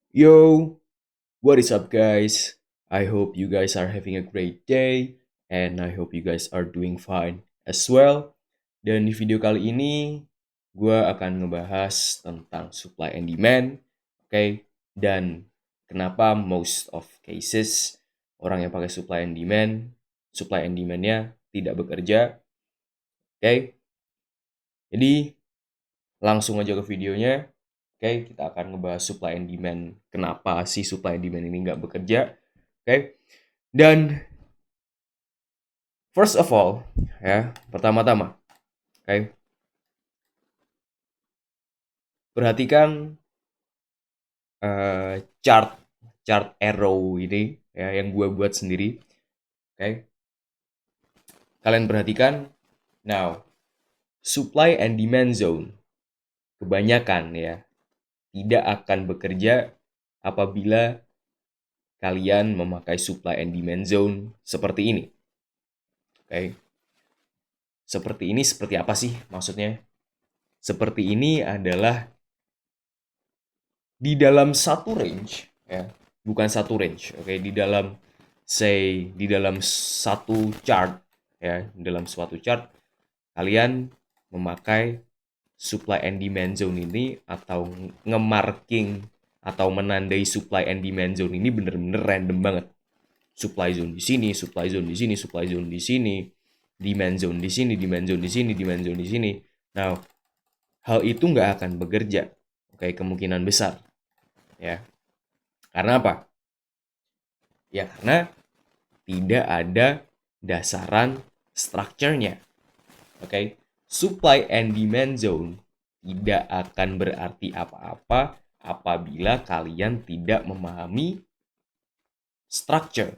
Yo, what is up, guys? I hope you guys are having a great day, and I hope you guys are doing fine as well. Dan di video kali ini, gue akan ngebahas tentang supply and demand, oke? Dan kenapa most of cases orang yang pakai supply and demandnya tidak bekerja, oke? Jadi langsung aja ke videonya. Oke, kita akan ngebahas supply and demand. Kenapa sih supply and demand ini nggak bekerja? Oke, dan first of all, ya, pertama-tama, oke, perhatikan chart chart arrow ini ya yang gue buat sendiri. Oke, kalian perhatikan. Now, supply and demand zone kebanyakan ya tidak akan bekerja apabila kalian memakai supply and demand zone seperti ini. Oke. Seperti apa sih maksudnya? Seperti ini adalah di dalam satu range, ya, bukan satu range, oke, di dalam satu chart, ya, dalam suatu chart, kalian memakai supply and demand zone ini atau nge-marking atau menandai supply and demand zone ini bener-bener random banget. Supply zone di sini, supply zone di sini, supply zone di sini, demand zone di sini, demand zone di sini, demand zone di sini. Nah, hal itu nggak akan bekerja, oke, kemungkinan besar, ya. Karena apa? Ya karena tidak ada dasaran structure-nya, oke. Supply and demand zone tidak akan berarti apa-apa apabila kalian tidak memahami structure,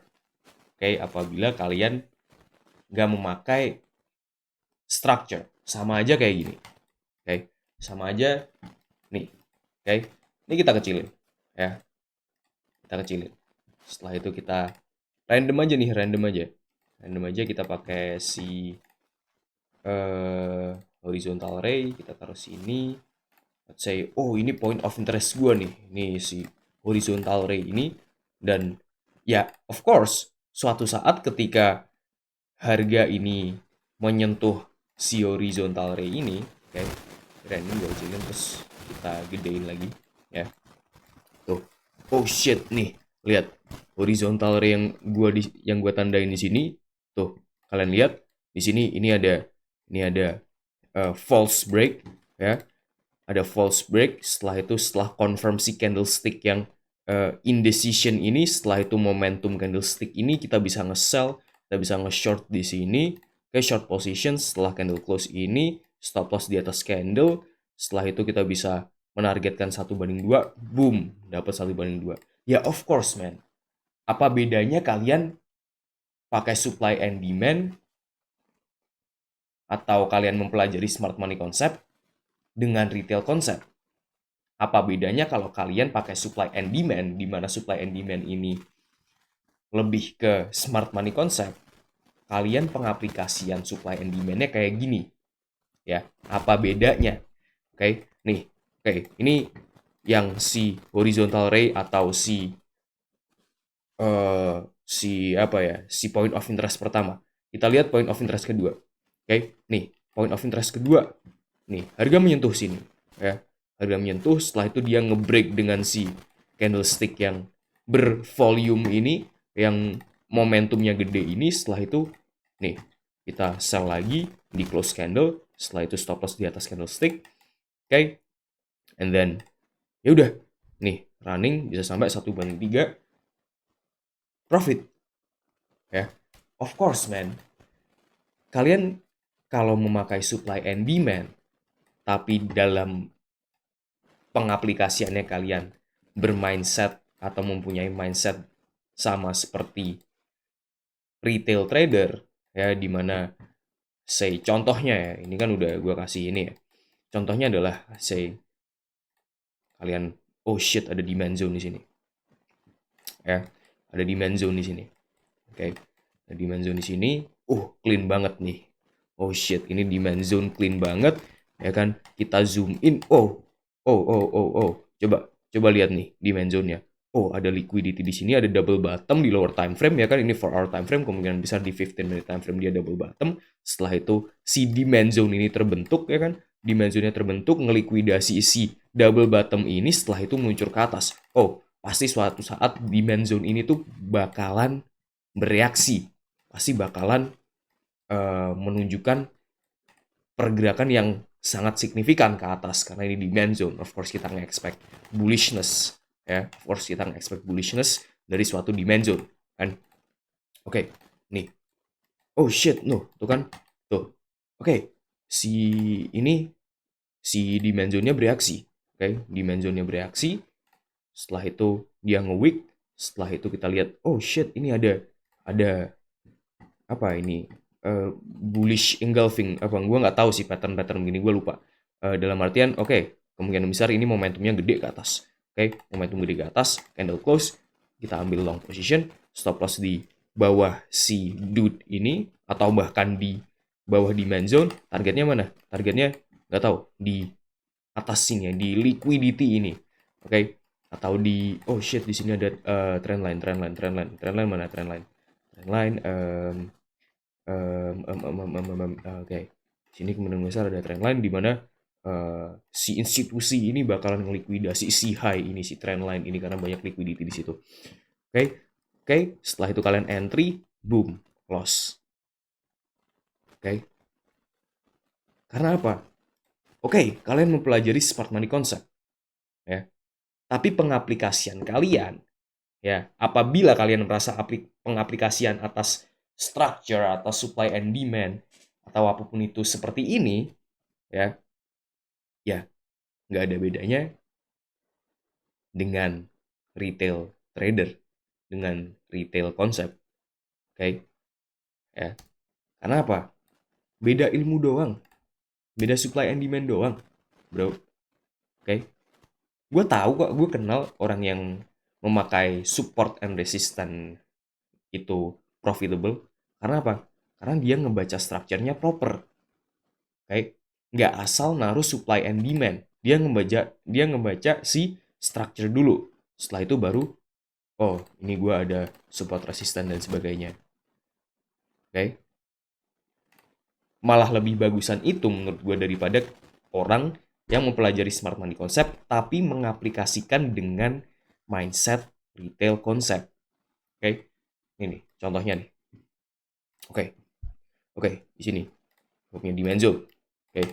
oke. Apabila kalian nggak memakai structure, sama aja kayak gini, oke. Sama aja nih, oke. Ini kita kecilin, ya. Kita kecilin. Setelah itu kita random aja nih, random aja kita pakai si horizontal ray, kita taruh sini. Let's say, oh ini point of interest gue nih, ini si horizontal ray ini. Dan ya of course suatu saat ketika harga ini menyentuh si horizontal ray ini, oke, random gue kecilin terus kita gedein lagi, ya. Tuh, oh shit nih, lihat horizontal ray yang gua tandain di sini. Tuh, kalian lihat di sini ini ada false break, ya. Ada false break. Setelah confirm si candlestick yang indecision ini, setelah itu momentum candlestick ini kita bisa nge-sell, kita bisa nge-short di sini, ke short position setelah candle close ini, stop loss di atas candle. Setelah itu kita bisa menargetkan 1/2, boom, dapat 1/2. Ya of course, man. Apa bedanya kalian pakai supply and demand atau kalian mempelajari smart money concept dengan retail concept? Apa bedanya kalau kalian pakai supply and demand, di mana supply and demand ini lebih ke smart money concept, kalian pengaplikasian supply and demand-nya kayak gini, ya. Apa bedanya? Oke, nih, ini yang si horizontal ray atau si point of interest pertama. Kita lihat point of interest kedua. Oke, nih, point of interest kedua. Nih, harga menyentuh sini, ya. Harga menyentuh, setelah itu dia ngebreak dengan si candlestick yang bervolume ini, yang momentumnya gede ini. Setelah itu, nih, kita sell lagi di close candle. Setelah itu stop loss di atas candlestick. Oke, and then ya udah, nih, running bisa sampai 1/3 profit, ya. Of course, man. Kalian kalau memakai supply and demand, tapi dalam pengaplikasiannya kalian bermindset atau mempunyai mindset sama seperti retail trader, ya, dimana say contohnya, ya, ini kan udah gue kasih ini, ya. Contohnya adalah say kalian, oh shit, ada demand zone di sini, ya, ada demand zone di sini, oke. Ada demand zone di sini, clean banget nih, oh shit, ini demand zone clean banget, ya kan. Kita zoom in, coba Coba lihat nih demand zone-nya. Oh, ada liquidity di sini, ada double bottom di lower time frame ya kan, ini 4 hour time frame, kemungkinan besar di 15 minute time frame dia double bottom. Setelah itu si demand zone ini terbentuk ya kan, demand zone-nya terbentuk, ngelikuidasi si double bottom ini, setelah itu meluncur ke atas. Oh, pasti suatu saat demand zone ini tuh bakalan bereaksi, pasti bakalan menunjukkan pergerakan yang sangat signifikan ke atas karena ini demand zone. Of course kita nge-expect bullishness ya. Of course kita nge-expect bullishness dari suatu demand zone kan. Oke, nih. Oh shit, no, tuh kan. Tuh. Oke. Si ini si demand zone-nya bereaksi. Oke, demand zone-nya bereaksi. Setelah itu dia nge-wick. Setelah itu kita lihat, oh shit, ini ada apa ini, bullish engulfing apa, gue nggak tahu sih pattern gini, gue lupa. Dalam artian oke, kemungkinan besar ini momentumnya gede ke atas. Oke, momentum gede ke atas, candle close, kita ambil long position, stop loss di bawah si dude ini atau bahkan di bawah demand zone. Targetnya mana? Targetnya nggak tahu, di atas sini ya, di liquidity ini. Oke, atau di oh shit, di sini ada trend line mana trend line. Oke, sini kemungkinan besar ada trend line di mana si institusi ini bakalan ngelikuidasi si high ini, si trend line ini, karena banyak liquidity di situ. Oke, setelah itu kalian entry, boom, close. Oke, karena apa? Oke, kalian mempelajari smart money concept, ya. Tapi pengaplikasian kalian, ya, apabila kalian merasa pengaplikasian atas structure, atas supply and demand, atau apapun itu seperti ini, ya nggak ada bedanya dengan retail trader, dengan retail konsep. Oke, ya, karena apa? Beda ilmu doang, beda supply and demand doang, bro. Oke, gue tahu kok, gue kenal orang yang memakai support and resistance itu profitable. Karena apa? Karena dia ngebaca structure-nya proper. Oke, nggak asal naruh supply and demand. Dia ngebaca si structure dulu. Setelah itu baru, oh ini gue ada support resistance dan sebagainya. Oke, malah lebih bagusan itu menurut gue daripada orang yang mempelajari smart money concept tapi mengaplikasikan dengan mindset retail concept. Oke, ini contohnya nih. Oke, di sini gue punya demand zone. Oke,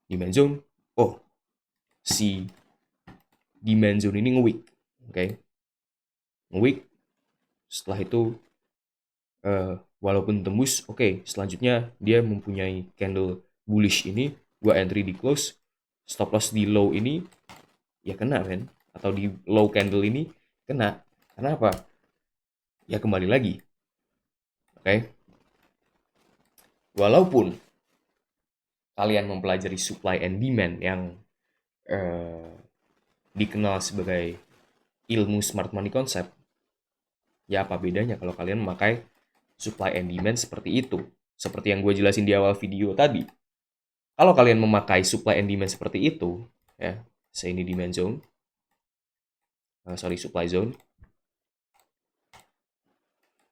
demand zone. Oh, si demand zone ini nge-wick. Oke, nge-wick. Setelah itu walaupun tembus, oke, selanjutnya dia mempunyai candle bullish ini, gua entry di close, stop loss di low ini ya kena kan, atau di low candle ini kena. Karena apa? Ya kembali lagi. Oke. Walaupun kalian mempelajari supply and demand yang dikenal sebagai ilmu smart money concept, ya apa bedanya kalau kalian memakai supply and demand seperti itu? Seperti yang gue jelasin di awal video tadi. Kalau kalian memakai supply and demand seperti itu, ya, saya ini demand zone, supply zone.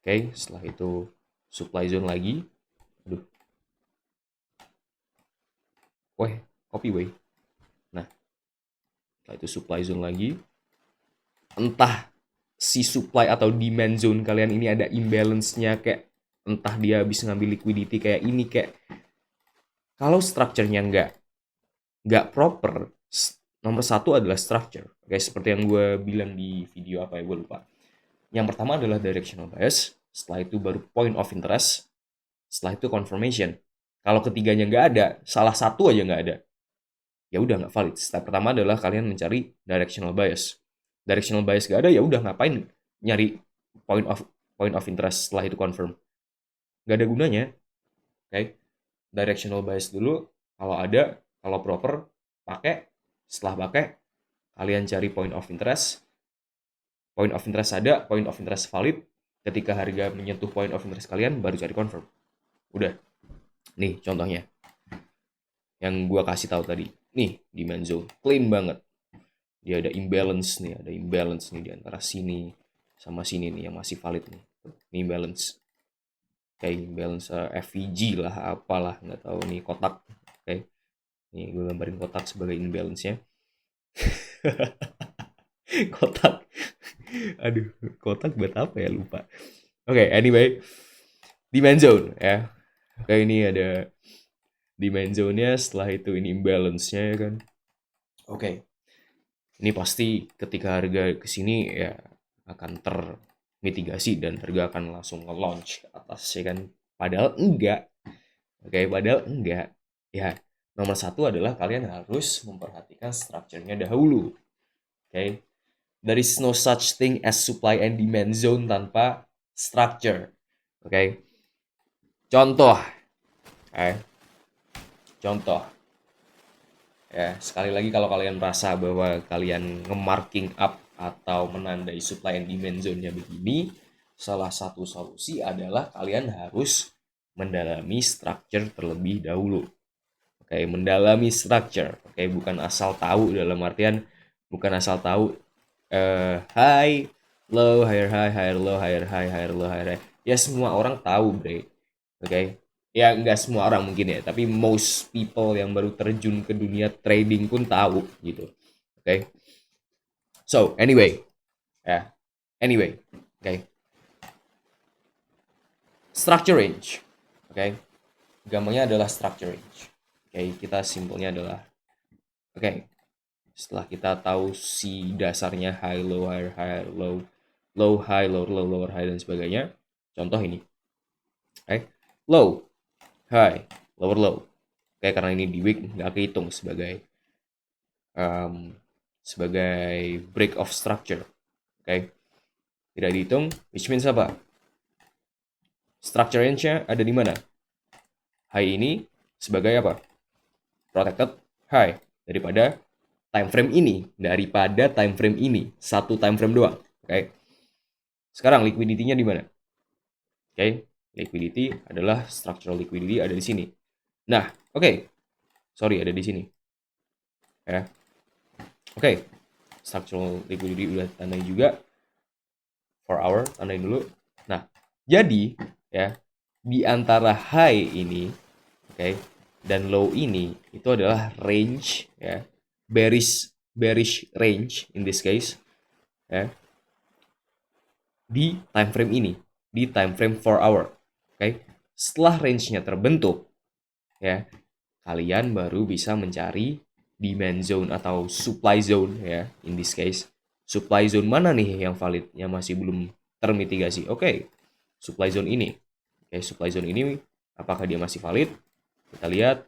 Oke, setelah itu supply zone lagi. Aduh. Weh, copy way. Nah, setelah itu supply zone lagi. Entah si supply atau demand zone kalian ini ada imbalance-nya, kayak entah dia habis ngambil liquidity kayak ini, kayak kalau structure-nya nggak proper, nomor satu adalah structure. Oke, seperti yang gue bilang di video apa ya, gue lupa. Yang pertama adalah directional bias, setelah itu baru point of interest, setelah itu confirmation. Kalau ketiganya nggak ada, salah satu aja nggak ada, ya udah nggak valid. Step pertama adalah kalian mencari directional bias. Directional bias nggak ada, ya udah ngapain nyari point of interest setelah itu confirm? Nggak ada gunanya. Oke, directional bias dulu. Kalau ada, kalau proper, pakai. Setelah pakai, kalian cari point of interest. Point of interest ada, point of interest valid. Ketika harga menyentuh point of interest kalian, baru cari confirm. Udah. Nih contohnya. Yang gua kasih tahu tadi. Nih, demand zone. Clean banget. dia ada imbalance nih, di antara sini sama sini nih yang masih valid nih. Ini imbalance. Oke, imbalance FVG lah, apalah, nggak tahu nih kotak. Oke, nih gue gambarin kotak sebagai imbalance-nya. Kotak. Aduh, kotak buat apa ya, lupa. Oke, anyway, demand zone ya. Oke, ini ada demand zone-nya, setelah itu ini imbalance-nya ya kan. Oke. Ini pasti ketika harga ke sini ya akan termitigasi dan harga akan langsung nge-launch ke atas ya kan. Padahal enggak. Oke, padahal enggak. Ya, nomor satu adalah kalian harus memperhatikan structure-nya dahulu. Oke. There is no such thing as supply and demand zone tanpa structure. Oke. Contoh. Contoh. Ya, sekali lagi kalau kalian merasa bahwa kalian nge-marking up atau menandai supply and demand zone-nya begini, salah satu solusi adalah kalian harus mendalami structure terlebih dahulu. Oke, mendalami structure. Oke, bukan asal tahu, dalam artian bukan asal tahu high, low, higher high, higher low, higher high, higher low, higher high. Ya semua orang tahu, bre. Oke. Ya nggak semua orang mungkin ya, tapi most people yang baru terjun ke dunia trading pun tahu gitu. Oke. So, anyway. Ya. Anyway. Oke. Structure range. Oke. Gampangnya adalah structure range. Oke, kita simpelnya adalah oke. Setelah kita tahu si dasarnya high, low, higher, higher, low, low, high, lower, low, lower, high dan sebagainya. Contoh ini. Oke. Low, high, lower, low. Oke, karena ini di week nggak kehitung sebagai sebagai break of structure. Oke. Tidak dihitung, which means apa? Structure range-nya ada di mana? High ini sebagai apa? Protected high daripada time frame ini, satu time frame doang. Oke. Sekarang liquidity-nya di mana? Oke. Liquidity adalah structural liquidity ada di sini. Nah, oke. Sorry, ada di sini. Ya. Oke. Structural liquidity udah tandai juga. 4 hour, tandain dulu. Nah, jadi ya di antara high ini, oke, dan low ini itu adalah range ya, bearish range in this case ya, di time frame ini, di time frame 4 hour. Oke. Setelah range-nya terbentuk ya, kalian baru bisa mencari demand zone atau supply zone ya, in this case. Supply zone mana nih yang valid, yang masih belum termitigasi? Oke, supply zone ini. Oke, supply zone ini apakah dia masih valid? Kita lihat.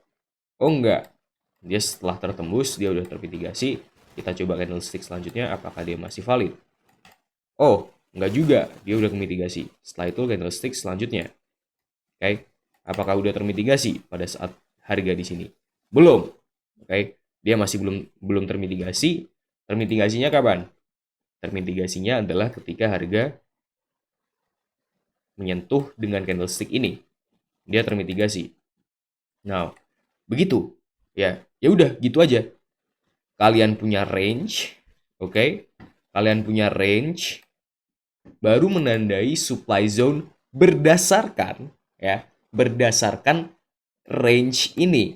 Oh enggak. Dia setelah tertembus, dia udah termitigasi. Kita coba candlestick selanjutnya, apakah dia masih valid? Oh, enggak juga. Dia udah termitigasi. Setelah itu candlestick selanjutnya. Oke, apakah udah termitigasi pada saat harga di sini? Belum. Oke, dia masih belum termitigasi. Termitigasinya kapan? Termitigasinya adalah ketika harga menyentuh dengan candlestick ini. Dia termitigasi. Nah, begitu. Ya, ya udah gitu aja. Kalian punya range, oke? Kalian punya range baru menandai supply zone berdasarkan range ini.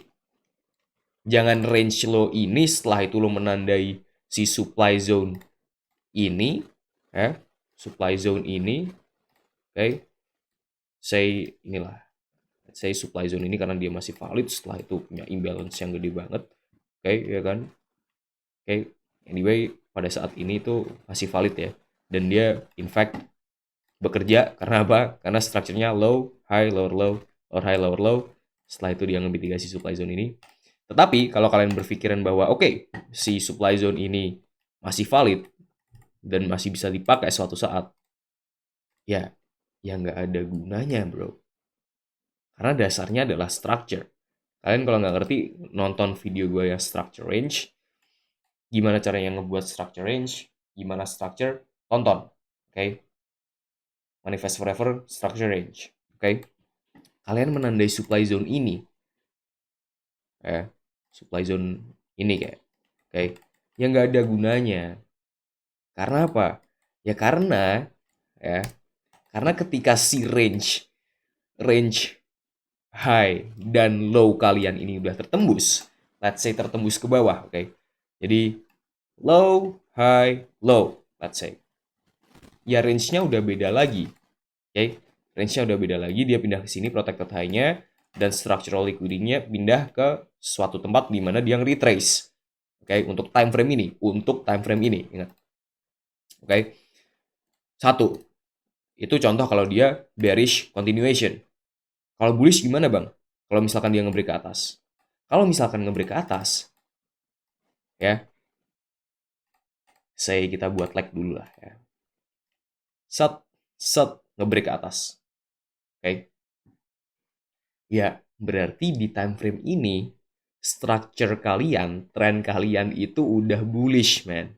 Jangan range lo ini setelah itu lo menandai si supply zone ini, ya, supply zone ini, oke, say inilah, say supply zone ini karena dia masih valid, setelah itu punya imbalance yang gede banget, oke, ya kan, oke, anyway pada saat ini itu masih valid ya, dan dia in fact bekerja karena apa? Karena structure-nya low, high, lower low, or high, lower low. Setelah itu dia nge-mitigasi supply zone ini. Tetapi kalau kalian berpikiran bahwa oke, si supply zone ini masih valid dan masih bisa dipakai suatu saat, ya nggak ada gunanya, bro. Karena dasarnya adalah structure. Kalian kalau nggak ngerti, nonton video gue yang structure range, gimana caranya ngebuat structure range, gimana structure, tonton. Oke. Manifest Forever Structure Range. Oke. Kalian menandai supply zone ini. Supply zone ini kayak. Oke. yang nggak ada gunanya. Karena apa? Ya karena ya karena ketika si range range high dan low kalian ini udah tertembus, let's say tertembus ke bawah, oke? Jadi low, high, low, let's say. Ya range-nya udah beda lagi, oke? Range-nya udah beda lagi, dia pindah ke sini protected high-nya dan structural liquidity-nya pindah ke suatu tempat di mana dia retrace. Oke, untuk time frame ini, ingat. Oke. Satu, itu contoh kalau dia bearish continuation. Kalau bullish gimana, Bang? Kalau misalkan dia ngebreak ke atas. Kalau misalkan ngebreak ke atas, ya, saya kita buat lag dulu lah ya. Set, set, ngebreak ke atas. Oke. Ya, berarti di time frame ini, structure kalian, trend kalian itu udah bullish, man.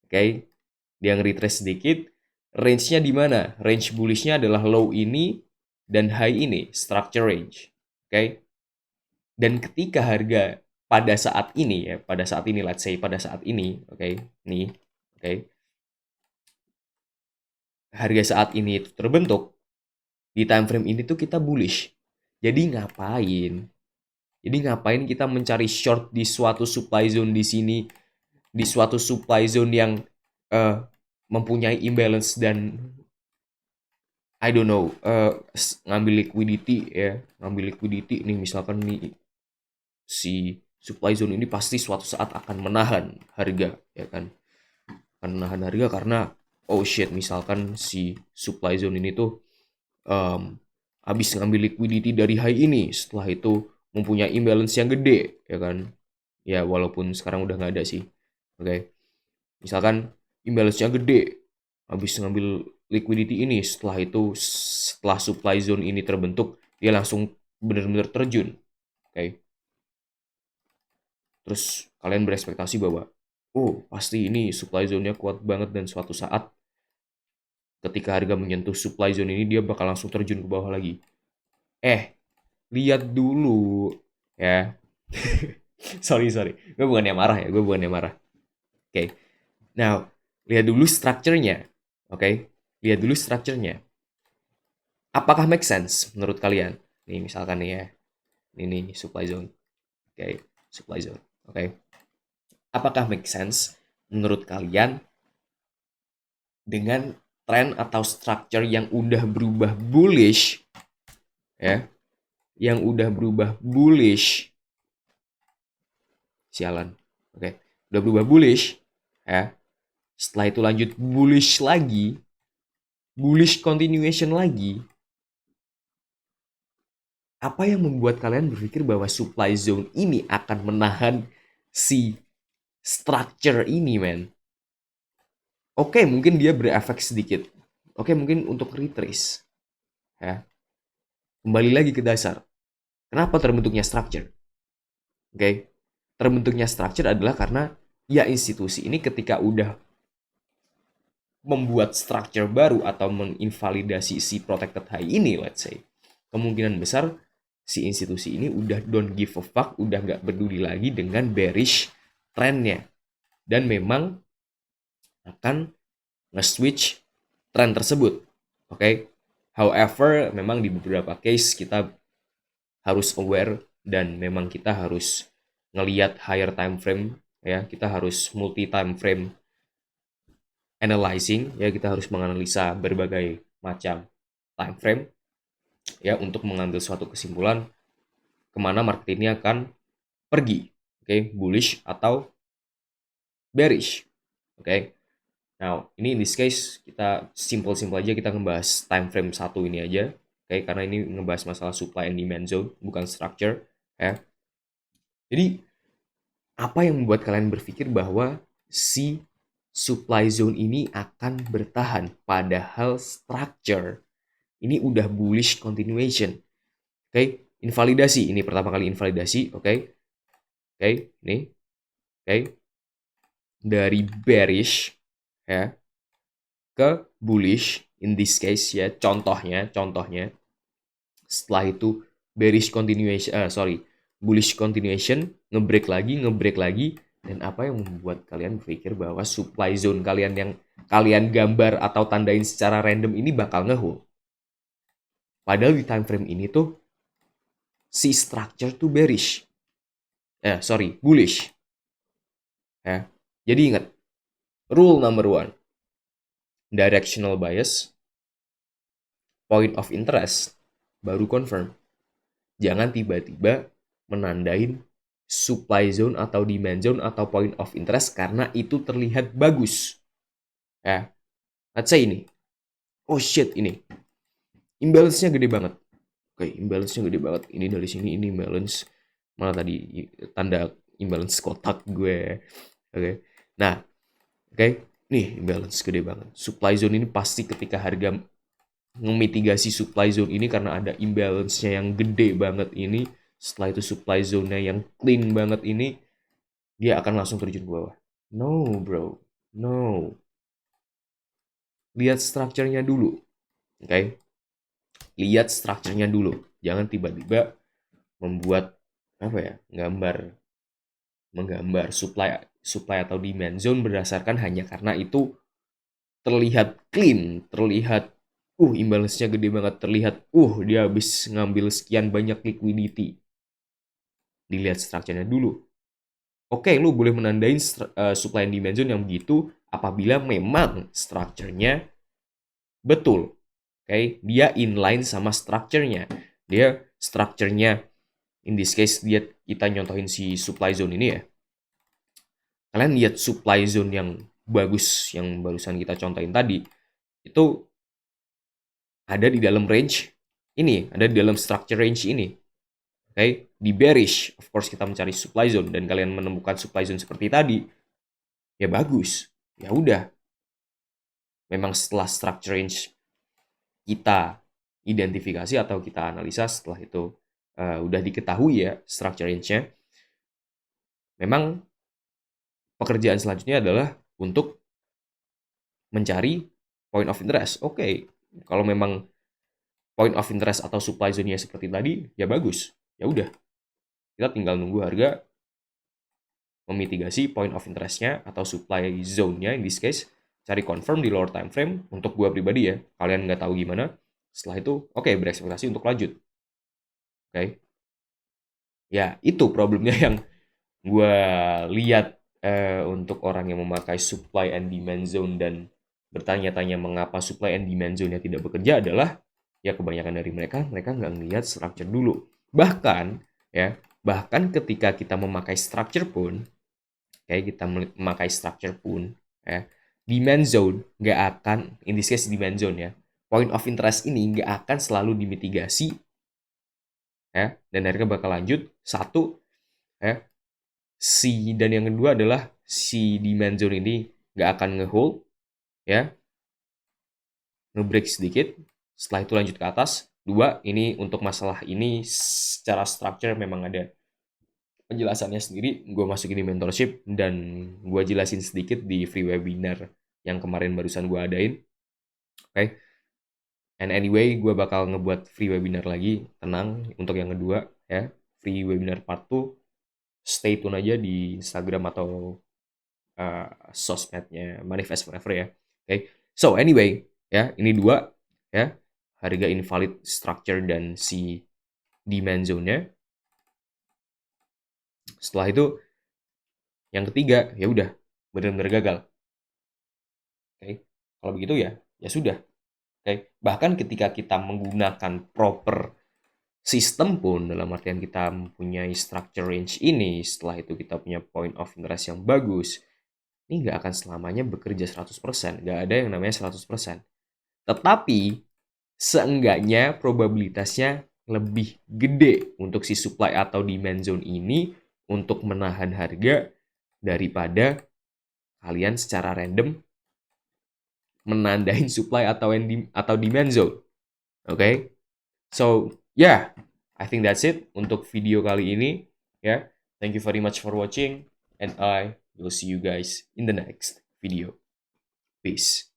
Oke. Dia nge-retrace sedikit, range-nya di mana? Range bullish-nya adalah low ini dan high ini, structure range. Oke. Dan ketika harga pada saat ini ya, pada saat ini let's say pada saat ini, oke, nih, oke. Harga saat ini itu terbentuk di time frame ini tuh kita bullish. Jadi ngapain? Jadi ngapain kita mencari short di suatu supply zone di sini, di suatu supply zone yang eh, mempunyai imbalance dan I don't know, ngambil liquidity ya, ngambil liquidity nih misalkan nih si supply zone ini pasti suatu saat akan menahan harga, ya kan? Akan menahan harga karena oh shit, misalkan si supply zone ini tuh um, habis ngambil liquidity dari high ini, setelah itu mempunyai imbalance yang gede, ya kan? Ya walaupun sekarang udah nggak ada sih, oke? Misalkan imbalance-nya gede, habis ngambil liquidity ini, setelah itu setelah supply zone ini terbentuk, dia langsung benar-benar terjun, oke? Terus kalian berekspektasi bahwa, oh pasti ini supply zone-nya kuat banget dan suatu saat ketika harga menyentuh supply zone ini dia bakal langsung terjun ke bawah lagi. Lihat dulu ya. sorry, sorry. Gue bukannya marah ya, gue bukannya marah. Oke. Now, lihat dulu structure-nya. Oke. Lihat dulu structure-nya. Apakah make sense menurut kalian? Nih misalkan nih ya. Ini supply zone. Oke, supply zone. Oke. Apakah make sense menurut kalian dengan tren atau structure yang udah berubah bullish ya, yang udah berubah bullish, sialan, oke, udah berubah bullish ya, setelah itu lanjut bullish lagi, bullish continuation lagi, apa yang membuat kalian berpikir bahwa supply zone ini akan menahan si structure ini, men? Oke, mungkin dia berefek sedikit. Oke, mungkin untuk retrace ya. Kembali lagi ke dasar. Kenapa terbentuknya structure? Oke. Terbentuknya structure adalah karena ya institusi ini ketika udah membuat structure baru atau menginvalidasi si protected high ini, let's say, kemungkinan besar si institusi ini udah don't give a fuck, udah nggak peduli lagi dengan bearish trendnya, dan memang akan nge-switch trend tersebut. Oke. However, memang di beberapa case kita harus aware dan memang kita harus ngelihat higher time frame ya, kita harus multi time frame analyzing ya, kita harus menganalisa berbagai macam time frame ya untuk mengambil suatu kesimpulan kemana market ini akan pergi, oke, bullish atau bearish, oke. Now ini in this case kita simple aja, kita ngebahas time frame satu ini aja, oke, karena ini ngebahas masalah supply and demand zone bukan structure ya. Jadi apa yang membuat kalian berpikir bahwa si supply zone ini akan bertahan padahal structure ini udah bullish continuation? Oke, invalidasi. Ini pertama kali invalidasi, oke. Oke, ini. Oke. Dari bearish ya ke bullish in this case ya, contohnya. Setelah itu bearish continuation, bullish continuation, ngebreak lagi, Dan apa yang membuat kalian berpikir bahwa supply zone kalian yang kalian gambar atau tandain secara random ini bakal nge-hold? Padahal di time frame ini tuh si structure tuh bearish. Bullish. Ya. Jadi ingat, rule number 1. Directional bias, point of interest, baru confirm. Jangan tiba-tiba menandain supply zone atau demand zone atau point of interest karena itu terlihat bagus. Ya. Let's say ini. Oh shit, ini. Imbalance-nya gede banget. Oke, imbalance-nya gede banget. Ini dari sini, ini imbalance. Malah tadi tanda imbalance kotak gue. Oke. Nah, oke. Nih, imbalance gede banget. Supply zone ini pasti ketika harga memitigasi supply zone ini karena ada imbalance-nya yang gede banget ini. Setelah itu supply zone-nya yang clean banget ini, dia akan langsung terjun ke bawah. No, bro. No. Lihat structure-nya dulu. Oke. Lihat structure-nya dulu. Jangan tiba-tiba membuat menggambar supply atau demand zone berdasarkan hanya karena itu terlihat clean, terlihat imbalance-nya gede banget, terlihat dia habis ngambil sekian banyak liquidity. Dilihat structure-nya dulu. Oke, lu boleh menandain supply and demand zone yang begitu apabila memang structure-nya betul. Oke, dia inline sama structure-nya. Dia structure-nya, in this case kita nyontohin si supply zone ini ya. Kalian lihat supply zone yang bagus yang barusan kita contohin tadi, itu ada di dalam range ini, ada di dalam structure range ini. Oke, di bearish, of course kita mencari supply zone dan kalian menemukan supply zone seperti tadi, ya bagus. Ya udah. Memang setelah structure range kita identifikasi atau kita analisa, setelah itu udah diketahui ya structure range-nya, memang pekerjaan selanjutnya adalah untuk mencari point of interest. Oke, kalau memang point of interest atau supply zone-nya seperti tadi, ya bagus. Ya udah, kita tinggal nunggu harga memitigasi point of interest-nya atau supply zone-nya, in this case, cari confirm di lower time frame. Untuk gue pribadi ya, kalian nggak tahu gimana. Setelah itu, oke, berekspektasi untuk lanjut. Oke. Ya, itu problemnya yang gue lihat untuk orang yang memakai supply and demand zone dan bertanya-tanya mengapa supply and demand zone-nya tidak bekerja adalah ya kebanyakan dari mereka nggak ngelihat structure dulu. Bahkan ketika kita memakai structure pun, demand zone nggak akan, in this case demand zone ya, point of interest ini nggak akan selalu dimitigasi ya, dan harga bakal lanjut satu ya. Dan yang kedua adalah si demand zone ini nggak akan nge-hold ya, nge-break sedikit, setelah itu lanjut ke atas. Dua, ini untuk masalah ini secara structure memang ada penjelasannya sendiri. Gue masukin di mentorship dan gue jelasin sedikit di free webinar yang kemarin barusan gue adain. Oke. And anyway, gue bakal ngebuat free webinar lagi, tenang, untuk yang kedua ya, free webinar part 2. Stay tune aja di Instagram atau sosmednya Manifest Forever ya. Okay. So anyway, ya ini dua ya, harga invalid structure dan si demand zone-nya. Setelah itu yang ketiga, ya udah benar-benar gagal. Okay. Kalau begitu ya sudah. Okay. Bahkan ketika kita menggunakan proper sistem pun, dalam artian kita mempunyai structure range ini, setelah itu kita punya point of interest yang bagus, ini nggak akan selamanya bekerja 100%. Nggak ada yang namanya 100%. Tetapi, seenggaknya probabilitasnya lebih gede untuk si supply atau demand zone ini untuk menahan harga daripada kalian secara random menandain supply atau demand zone. Okay? So, yeah, I think that's it untuk video kali ini. Yeah, thank you very much for watching, and I will see you guys in the next video. Peace.